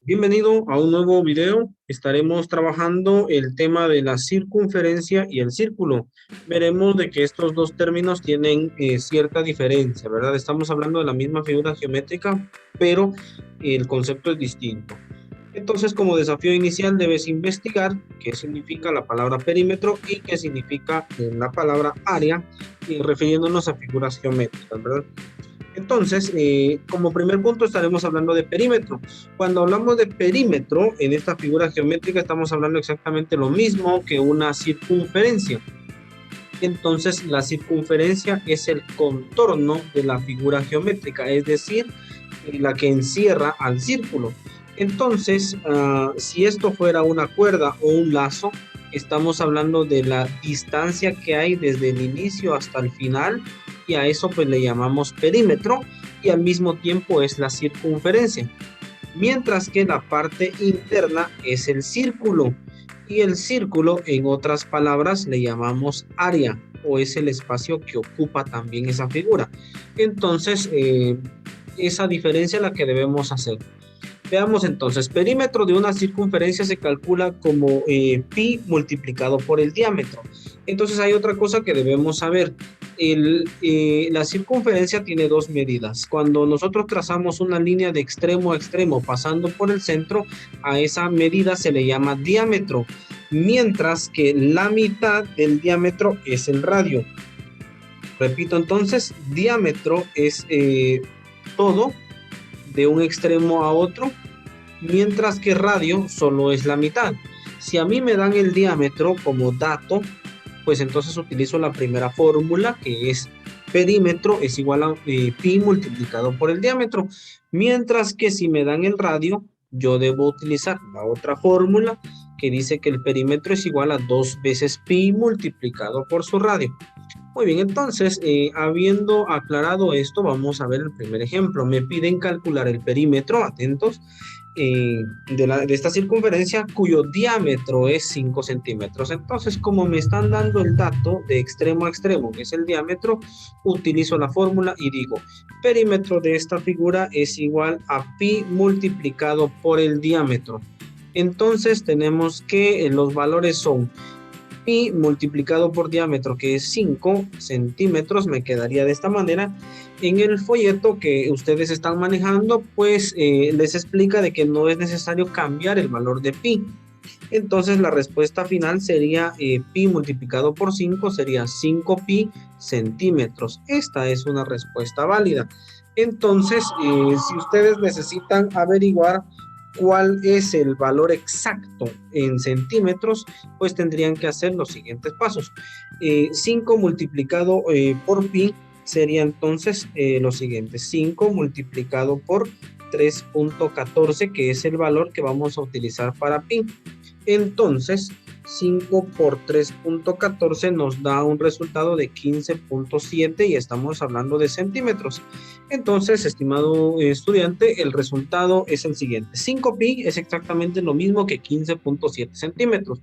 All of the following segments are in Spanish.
Bienvenido a un nuevo video. Estaremos trabajando el tema de la circunferencia y el círculo. Veremos de que estos dos términos tienen cierta diferencia, ¿verdad? Estamos hablando de la misma figura geométrica, pero el concepto es distinto. Entonces, como desafío inicial, debes investigar qué significa la palabra perímetro y qué significa la palabra área, refiriéndonos a figuras geométricas, ¿verdad? Entonces, como primer punto estaremos hablando de perímetro. Cuando hablamos de perímetro, en esta figura geométrica estamos hablando exactamente lo mismo que una circunferencia. Entonces, la circunferencia es el contorno de la figura geométrica, es decir, la que encierra al círculo. Entonces, si esto fuera una cuerda o un lazo, estamos hablando de la distancia que hay desde el inicio hasta el final, y a eso pues le llamamos perímetro, y al mismo tiempo es la circunferencia. Mientras que la parte interna es el círculo, y el círculo, en otras palabras, le llamamos área, o es el espacio que ocupa también esa figura. Entonces, esa diferencia es la que debemos hacer. Veamos entonces, perímetro de una circunferencia se calcula como pi multiplicado por el diámetro. Entonces hay otra cosa que debemos saber. La circunferencia tiene dos medidas. Cuando nosotros trazamos una línea de extremo a extremo pasando por el centro, a esa medida se le llama diámetro, mientras que la mitad del diámetro es el radio. Repito entonces, diámetro es todo de un extremo a otro, mientras que radio solo es la mitad. Si a mí me dan el diámetro como dato, pues entonces utilizo la primera fórmula, que es perímetro es igual a pi multiplicado por el diámetro, mientras que si me dan el radio, yo debo utilizar la otra fórmula que dice que el perímetro es igual a 2 veces pi multiplicado por su radio. Muy bien, entonces, habiendo aclarado esto, vamos a ver el primer ejemplo. Me piden calcular el perímetro, atentos, de esta circunferencia cuyo diámetro es 5 centímetros. Entonces, como me están dando el dato de extremo a extremo, que es el diámetro, utilizo la fórmula y digo, perímetro de esta figura es igual a pi multiplicado por el diámetro. Entonces, tenemos que los valores son pi multiplicado por diámetro, que es 5 centímetros, me quedaría de esta manera. En el folleto que ustedes están manejando, pues les explica de que no es necesario cambiar el valor de pi. Entonces la respuesta final sería pi multiplicado por 5 sería 5 pi centímetros. Esta es una respuesta válida. Entonces, si ustedes necesitan averiguar cuál es el valor exacto en centímetros, pues tendrían que hacer los siguientes pasos. 5 multiplicado por pi sería entonces lo siguiente: 5 multiplicado por 3.14, que es el valor que vamos a utilizar para pi. Entonces, 5 por 3.14 nos da un resultado de 15.7 y estamos hablando de centímetros. Entonces, estimado estudiante, el resultado es el siguiente. 5 pi es exactamente lo mismo que 15.7 centímetros.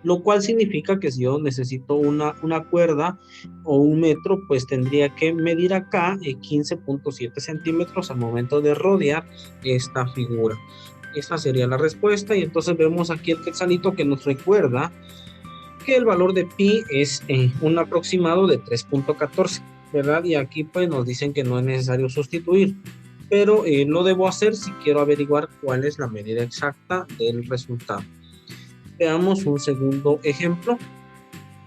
Lo cual significa que si yo necesito una cuerda o un metro, pues tendría que medir acá 15.7 centímetros al momento de rodear esta figura. Esta sería la respuesta, y entonces vemos aquí el quetzalito que nos recuerda que el valor de pi es un aproximado de 3.14, ¿verdad? Y aquí pues nos dicen que no es necesario sustituir, pero lo debo hacer si quiero averiguar cuál es la medida exacta del resultado. Veamos un segundo ejemplo.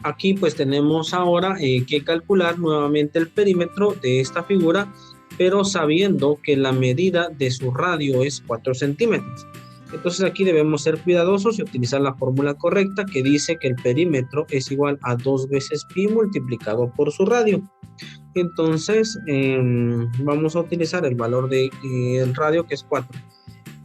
Aquí pues tenemos ahora que calcular nuevamente el perímetro de esta figura, pero sabiendo que la medida de su radio es 4 centímetros. Entonces aquí debemos ser cuidadosos y utilizar la fórmula correcta, que dice que el perímetro es igual a 2 veces pi multiplicado por su radio. Entonces vamos a utilizar el valor del radio, que es 4.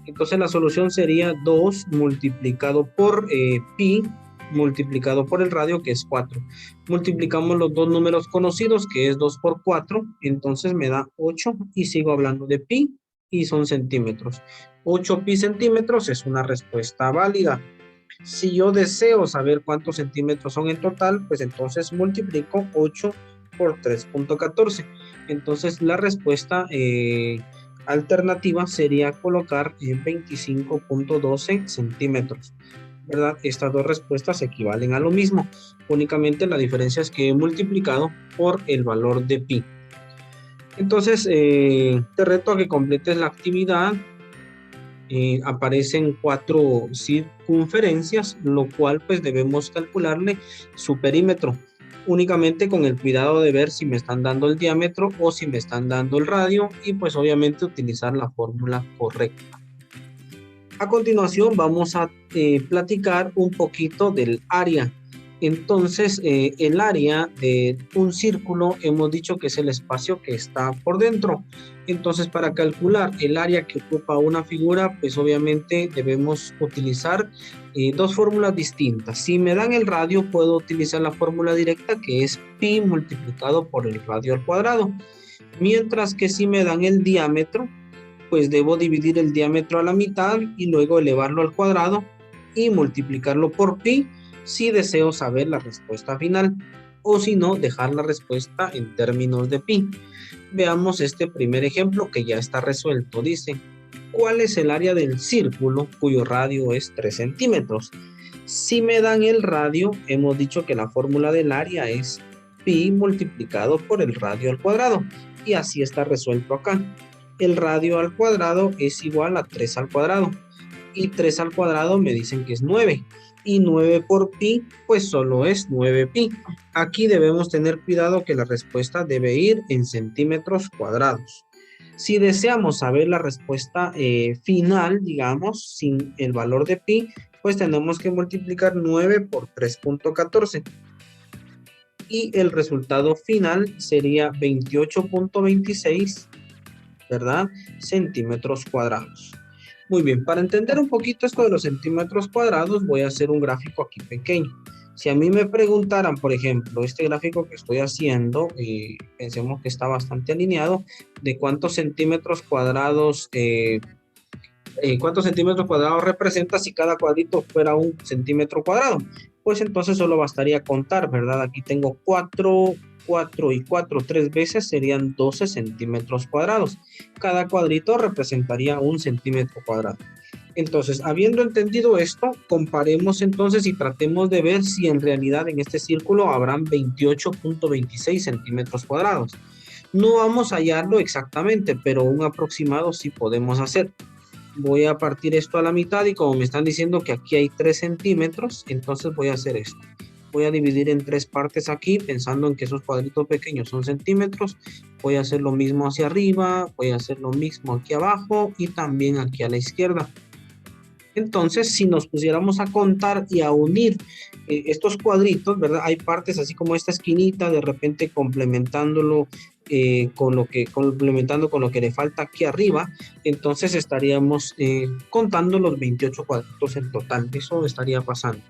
Entonces la solución sería 2 multiplicado por pi multiplicado por el radio, que es 4. Multiplicamos los dos números conocidos, que es 2 por 4, entonces me da 8, y sigo hablando de pi y son centímetros. 8 pi centímetros es una respuesta válida. Si yo deseo saber cuántos centímetros son en total, pues entonces multiplico 8 por 3.14. Entonces la respuesta alternativa sería colocar 25.12 centímetros, ¿verdad? Estas dos respuestas equivalen a lo mismo. Únicamente la diferencia es que he multiplicado por el valor de pi. Entonces, te reto a que completes la actividad. Aparecen 4 circunferencias, lo cual pues debemos calcularle su perímetro, únicamente con el cuidado de ver si me están dando el diámetro o si me están dando el radio, y pues obviamente utilizar la fórmula correcta. A continuación vamos a platicar un poquito del área. Entonces, el área de un círculo hemos dicho que es el espacio que está por dentro. Entonces, para calcular el área que ocupa una figura, pues obviamente debemos utilizar dos fórmulas distintas. Si me dan el radio, puedo utilizar la fórmula directa, que es pi multiplicado por el radio al cuadrado. Mientras que si me dan el diámetro, pues debo dividir el diámetro a la mitad y luego elevarlo al cuadrado y multiplicarlo por pi si deseo saber la respuesta final, o si no, dejar la respuesta en términos de pi. Veamos este primer ejemplo que ya está resuelto. Dice, ¿cuál es el área del círculo cuyo radio es 3 centímetros? Si me dan el radio, hemos dicho que la fórmula del área es pi multiplicado por el radio al cuadrado, y así está resuelto acá. El radio al cuadrado es igual a 3 al cuadrado, y 3 al cuadrado me dicen que es 9, y 9 por pi pues solo es 9 pi. Aquí debemos tener cuidado que la respuesta debe ir en centímetros cuadrados. Si deseamos saber la respuesta final, digamos, sin el valor de pi, pues tenemos que multiplicar 9 por 3.14. Y el resultado final sería 28.26, ¿verdad? Centímetros cuadrados. Muy bien, para entender un poquito esto de los centímetros cuadrados, voy a hacer un gráfico aquí pequeño. Si a mí me preguntaran, por ejemplo, este gráfico que estoy haciendo, pensemos que está bastante alineado, de cuántos centímetros cuadrados representa si cada cuadrito fuera un centímetro cuadrado. Pues entonces solo bastaría contar, ¿verdad? Aquí tengo 4 y 4, 3 veces serían 12 centímetros cuadrados. Cada cuadrito representaría un centímetro cuadrado. Entonces, habiendo entendido esto, comparemos entonces y tratemos de ver si en realidad en este círculo habrán 28.26 centímetros cuadrados. No vamos a hallarlo exactamente, pero un aproximado sí podemos hacer. Voy a partir esto a la mitad y como me están diciendo que aquí hay 3 centímetros, entonces voy a hacer esto. Voy a dividir en 3 partes aquí, pensando en que esos cuadritos pequeños son centímetros. Voy a hacer lo mismo hacia arriba, voy a hacer lo mismo aquí abajo y también aquí a la izquierda. Entonces, si nos pusiéramos a contar y a unir estos cuadritos, ¿verdad? Hay partes así como esta esquinita, de repente complementándolo complementando con lo que le falta aquí arriba, entonces estaríamos contando los 28 cuadritos en total. Eso estaría pasando.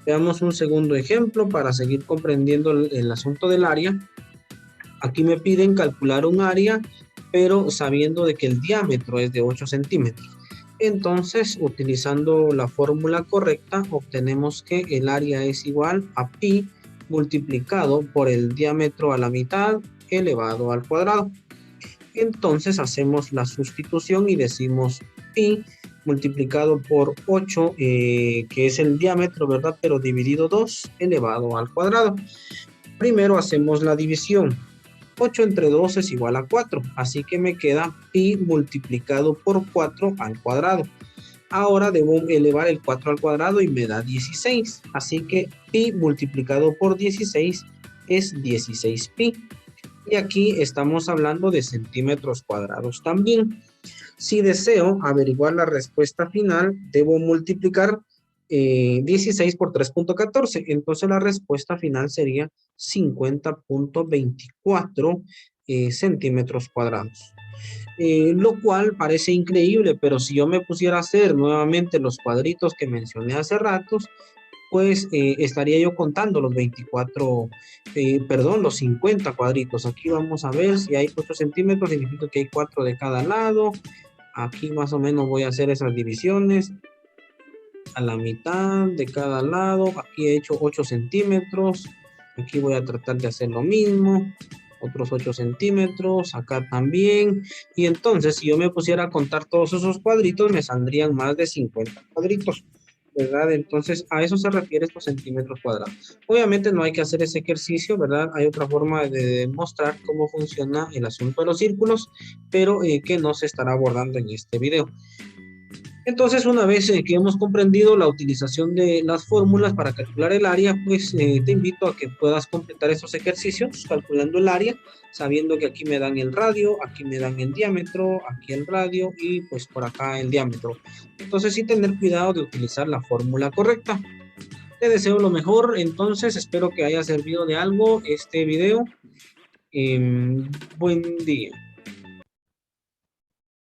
Veamos un segundo ejemplo para seguir comprendiendo el asunto del área. Aquí me piden calcular un área, pero sabiendo de que el diámetro es de 8 centímetros. Entonces, utilizando la fórmula correcta, obtenemos que el área es igual a pi multiplicado por el diámetro a la mitad elevado al cuadrado. Entonces, hacemos la sustitución y decimos pi multiplicado por 8, que es el diámetro, ¿verdad? Pero dividido 2 elevado al cuadrado. Primero hacemos la división. 8 entre 2 es igual a 4, así que me queda pi multiplicado por 4 al cuadrado. Ahora debo elevar el 4 al cuadrado y me da 16, así que pi multiplicado por 16 es 16 pi. Y aquí estamos hablando de centímetros cuadrados también. Si deseo averiguar la respuesta final, debo multiplicar 16 por 3.14. Entonces la respuesta final sería 50.24 centímetros cuadrados. Lo cual parece increíble, pero si yo me pusiera a hacer nuevamente los cuadritos que mencioné hace ratos, pues estaría yo contando los 50 cuadritos. Aquí vamos a ver si hay 8 centímetros, significa que hay 4 de cada lado. Aquí más o menos voy a hacer esas divisiones. A la mitad de cada lado, aquí he hecho 8 centímetros. Aquí voy a tratar de hacer lo mismo. otros 8 centímetros, acá también. Y entonces, si yo me pusiera a contar todos esos cuadritos, me saldrían más de 50 cuadritos, ¿verdad? Entonces, a eso se refiere estos centímetros cuadrados. Obviamente no hay que hacer ese ejercicio, ¿verdad? Hay otra forma de demostrar cómo funciona el asunto de los círculos, pero que no se estará abordando en este video. Entonces, una vez que hemos comprendido la utilización de las fórmulas para calcular el área, pues te invito a que puedas completar estos ejercicios calculando el área, sabiendo que aquí me dan el radio, aquí me dan el diámetro, aquí el radio y pues por acá el diámetro. Entonces, sí tener cuidado de utilizar la fórmula correcta. Te deseo lo mejor, entonces espero que haya servido de algo este video. Buen día.